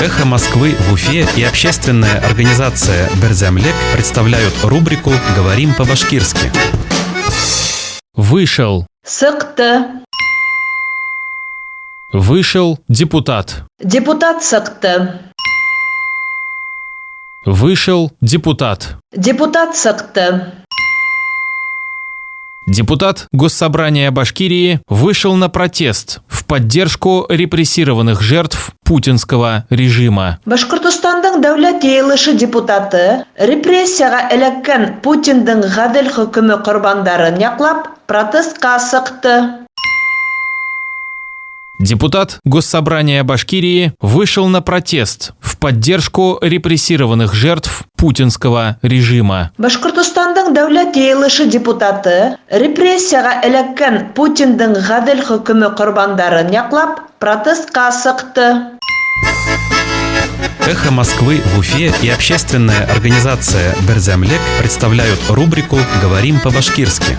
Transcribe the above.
«Эхо Москвы» в Уфе и общественная организация «Берзямлек» представляют рубрику «Говорим по-башкирски». Вышел. Сыкты. Вышел депутат. Депутат сыкты. Вышел депутат. Депутат сыкты. Депутат Госсобрания Башкирии вышел на протест в поддержку репрессированных жертв путинского режима. Башкортостандың дәүләт йыелышы депутаты репрессияга эләккән Путиндың гадел хөкеме корбандарын яклап протестка сыкты. Депутат Госсобрания Башкирии вышел на протест в поддержку репрессированных жертв путинского режима. Башкортостандың дәүләт йыелышы депутаты репрессияга эләккән Путиндың гадел хөкеме корбандарын яклап протестка сыкты. «Эхо Москвы» в Уфе и общественная организация «Берзямлек» представляют рубрику «Говорим по-башкирски».